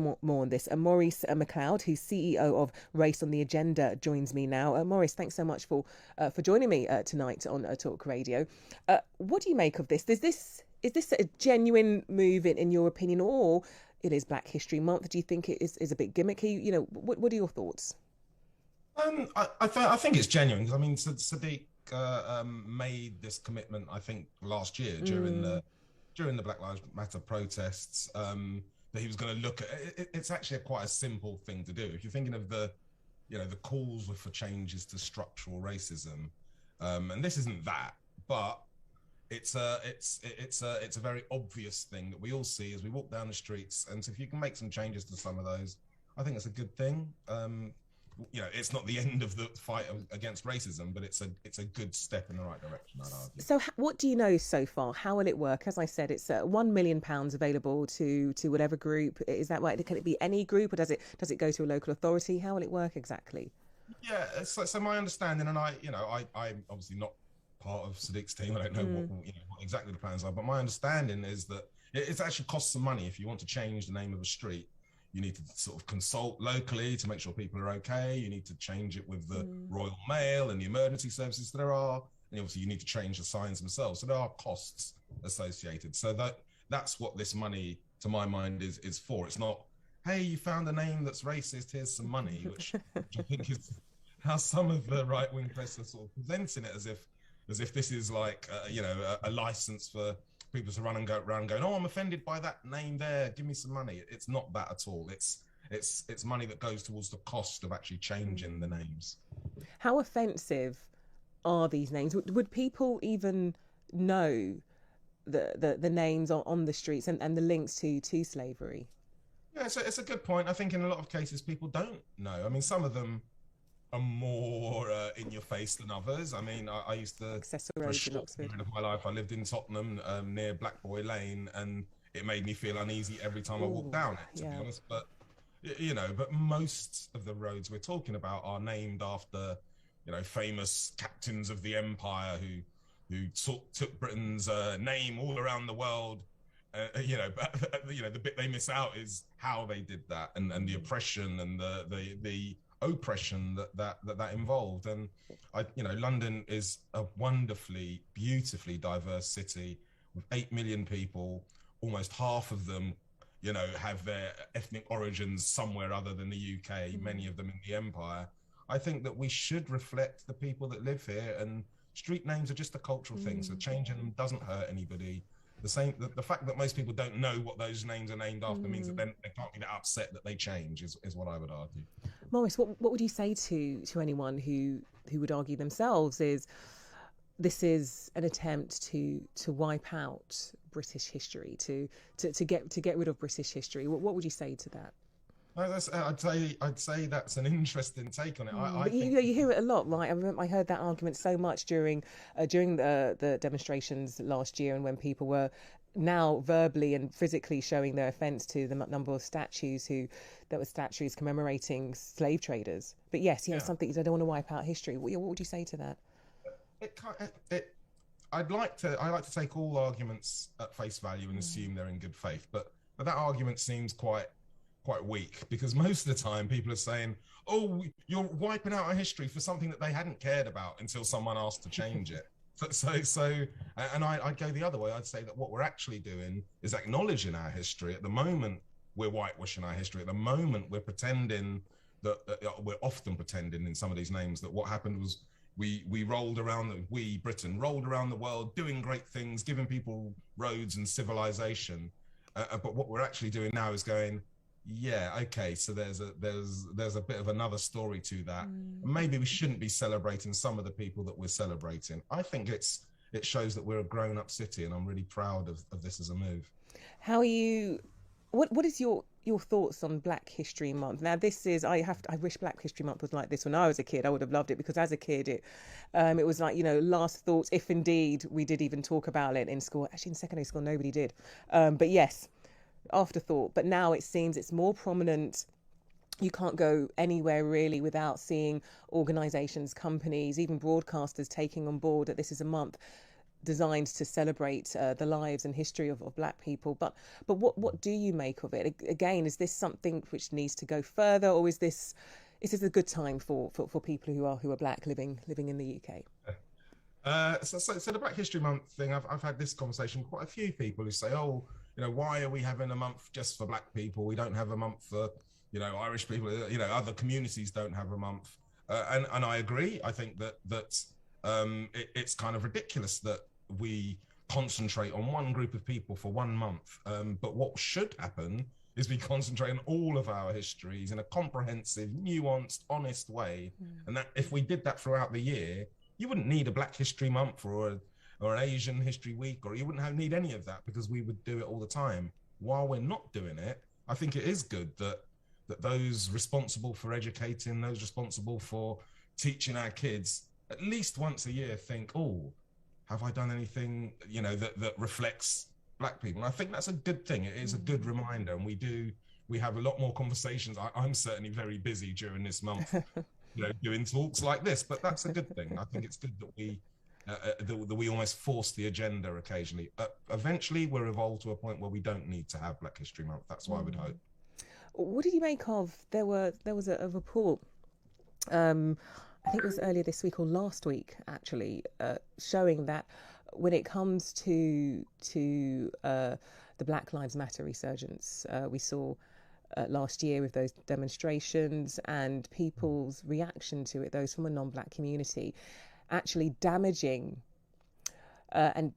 more on this. Maurice Mcleod, who's CEO of Race on the Agenda, joins me now. Maurice, thanks so much for joining me tonight on Talk Radio. What do you make of this? Is this a genuine move in your opinion, or it is Black History Month? Do you think it is a bit gimmicky? You know, what are your thoughts? I think it's genuine. I mean, Sadiq made this commitment, I think, last year during the Black Lives Matter protests, that he was going to look at it. It's actually quite a simple thing to do. If you're thinking of the calls for changes to structural racism, and this isn't that, but it's a very obvious thing that we all see as we walk down the streets. And so if you can make some changes to some of those, I think it's a good thing. It's not the end of the fight against racism, but it's a good step in the right direction, I'd argue. So what do you know so far? How will it work? As I said, it's £1 million available to whatever group. Is that right? Can it be any group, or does it go to a local authority? How will it work exactly? Yeah, so my understanding, and I'm obviously not part of Sadiq's team. I don't know what exactly the plans are, but my understanding is that it actually costs some money if you want to change the name of a street. You need to sort of consult locally to make sure people are okay. You need to change it with the Royal Mail and the emergency services that there are. And obviously you need to change the signs themselves. So there are costs associated. So that's what this money, to my mind, is for. It's not, hey, you found a name that's racist, here's some money, which I think is how some of the right-wing press are sort of presenting it, as if this is like, a license for people to run and go around going, oh, I'm offended by that name there, give me some money. It's not that at all. It's money that goes towards the cost of actually changing the names. How offensive are these names? Would people even know the names on the streets and the links to slavery? Yeah, it's a good point. I think in a lot of cases people don't know. I mean, some of them are more in your face than others. I mean, I used to, for a short period of my life, I lived in Tottenham near Black Boy Lane, and it made me feel uneasy every time I walked down it, to be honest. But, but most of the roads we're talking about are named after, famous captains of the empire who took Britain's name all around the world. But the bit they miss out is how they did that, and the oppression and the oppression that involved. And London is a wonderfully, beautifully diverse city with 8 million people. Almost half of them have their ethnic origins somewhere other than the UK, many of them in the empire. I think that we should reflect the people that live here, and street names are just a cultural thing, so changing them doesn't hurt anybody. The fact that most people don't know what those names are named after means that then they can't be that upset that they change, is what I would argue. Maurice, what would you say to anyone who would argue themselves this is an attempt to wipe out British history, to get rid of British history? What would you say to that? I'd say that's an interesting take on it. I think you hear it a lot, right? I heard that argument so much during the demonstrations last year, and when people were now verbally and physically showing their offence to the number of statues commemorating slave traders. But yes, something I don't want to wipe out history. What would you say to that? I'd like to take all arguments at face value and assume they're in good faith, but that argument seems quite weak, because most of the time people are saying, oh, you're wiping out our history for something that they hadn't cared about until someone asked to change it. And I'd go the other way. I'd say that what we're actually doing is acknowledging our history. At the moment, we're whitewashing our history. At the moment, we're pretending that we're often pretending in some of these names that what happened was we Britain rolled around the world doing great things, giving people roads and civilization. But what we're actually doing now is going, yeah, okay, so there's a bit of another story to that. Maybe we shouldn't be celebrating some of the people that we're celebrating. I think it shows that we're a grown-up city, and I'm really proud of this as a move. How are you? What is your thoughts on Black History Month? Now, this is I wish Black History Month was like this when I was a kid. I would have loved it, because as a kid it was like, last thoughts, if indeed we did even talk about it in school. Actually, in secondary school nobody did, but yes, afterthought. But now it seems it's more prominent. You can't go anywhere really without seeing organisations, companies, even broadcasters taking on board that this is a month. designed to celebrate the lives and history of black people. But what do you make of it? Again, is this something which needs to go further, or is this a good time for people who are black living in the UK? So the Black History Month thing, I've had this conversation with quite a few people who say, oh, why are we having a month just for black people? We don't have a month for, Irish people, other communities don't have a month. And I agree. I think it's kind of ridiculous that we concentrate on one group of people for 1 month. But what should happen is we concentrate on all of our histories in a comprehensive, nuanced, honest way. And that if we did that throughout the year, you wouldn't need a Black History Month or an Asian History Week, or you wouldn't need any of that, because we would do it all the time. While we're not doing it, I think it is good that those responsible for educating, those responsible for teaching our kids, at least once a year think, oh, have I done anything, that reflects black people? And I think that's a good thing. It is a good reminder. And we have a lot more conversations. I'm certainly very busy during this month, doing talks like this, but that's a good thing. I think it's good that we almost force the agenda occasionally. Eventually we'll evolve to a point where we don't need to have Black History Month. That's what I would hope. What did you make of, there was a report, I think it was earlier this week or last week actually, showing that when it comes to the Black Lives Matter resurgence, we saw last year with those demonstrations and people's reaction to it, those from a non-black community, actually damaging and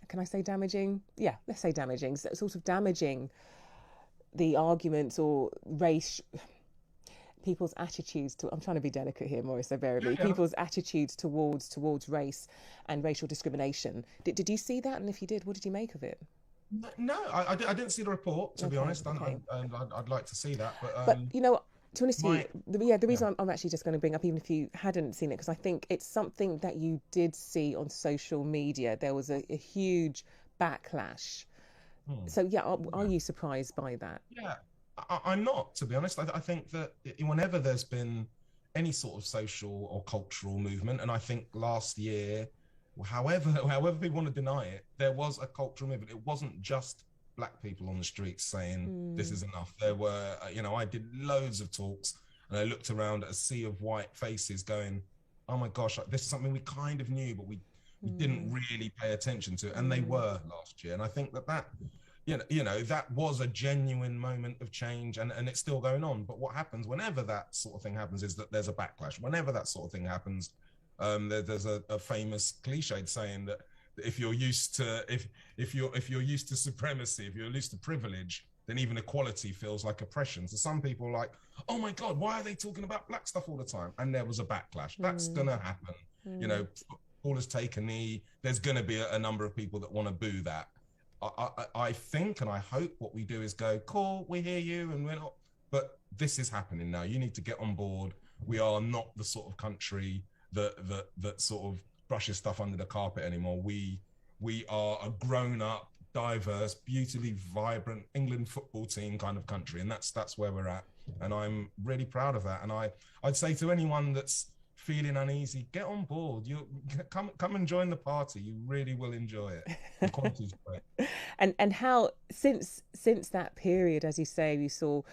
can I say damaging? Yeah, let's say damaging, sort of damaging the arguments or people's attitudes to, I'm trying to be delicate here, Maurice, so bear with me, people's attitudes towards race and racial discrimination. Did you see that? And if you did, what did you make of it? No, I didn't see the report, to be honest, and I'd like to see that. But to be honest with you, the reason I'm actually just going to bring up, even if you hadn't seen it, because I think it's something that you did see on social media. There was a huge backlash. So are you surprised by that? Yeah, I'm not, to be honest. I think that whenever there's been any sort of social or cultural movement, and I think last year, however people want to deny it, there was a cultural movement. It wasn't just black people on the streets saying this is enough. There were, I did loads of talks, and I looked around at a sea of white faces going, oh my gosh, this is something we kind of knew, but we didn't really pay attention to it. And they were last year. And I think that that was a genuine moment of change, and it's still going on. But what happens whenever that sort of thing happens is that there's a backlash. Whenever that sort of thing happens, there's a famous cliche saying that if you're used to if you're used to supremacy, if you're used to privilege, then even equality feels like oppression. So some people are like, oh my God, why are they talking about black stuff all the time? And there was a backlash. That's gonna happen. Football has taken a knee. There's gonna be a number of people that want to boo that. I think and I hope what we do is go, cool, we hear you, and we're not, but this is happening now. You need to get on board. We are not the sort of country that sort of brushes stuff under the carpet anymore. We are a grown-up, diverse, beautifully vibrant England football team kind of country, and that's where we're at. And I'm really proud of that. And I'd say to anyone that's feeling uneasy, get on board. You come and join the party. You really will enjoy it. The quality's great. And how since that period, as you say, we saw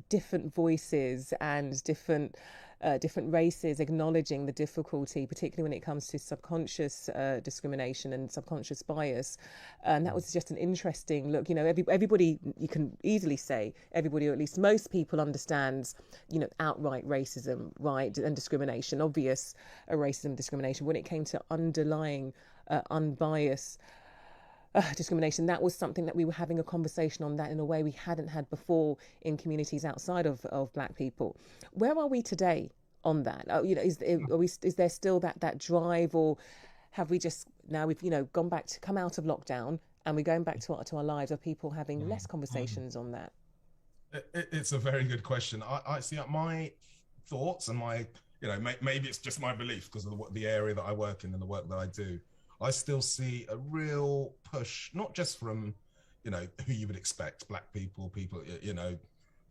different voices and different races acknowledging the difficulty, particularly when it comes to subconscious discrimination and subconscious bias. And that was just an interesting look. Everybody, you can easily say everybody, or at least most people, understands, outright racism, right, and discrimination, obvious racism and discrimination. When it came to underlying unbiased discrimination, that was something that we were having a conversation on, that in a way we hadn't had before in communities outside of black people. Where are we today on that? Is there still that drive, or have we just now we've come out of lockdown and we're going back to our lives? Are people having less conversations on that? It's a very good question. I see my thoughts and my maybe it's just my belief because of the area that I work in and the work that I do. I still see a real push, not just from, who you would expect, black people,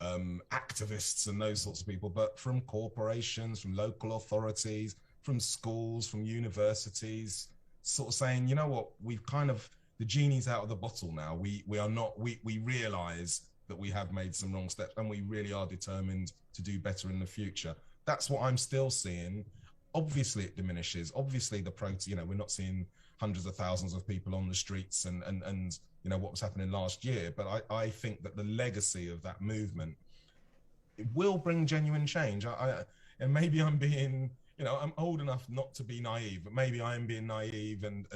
activists and those sorts of people, but from corporations, from local authorities, from schools, from universities, sort of saying, you know what, we've kind of, the genie's out of the bottle now. We are not, we realize that we have made some wrong steps and we really are determined to do better in the future. That's what I'm still seeing. Obviously it diminishes. Obviously the we're not seeing hundreds of thousands of people on the streets and what was happening last year. But I think that the legacy of that movement, it will bring genuine change. And maybe I'm being, I'm old enough not to be naive, but maybe I am being naive, and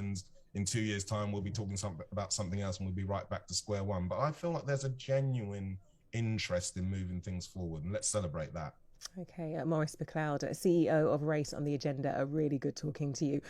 in 2 years' time we'll be talking about something else and we'll be right back to square one. But I feel like there's a genuine interest in moving things forward, and let's celebrate that. Okay, Maurice Mcleod, CEO of Race on the Agenda, really good talking to you.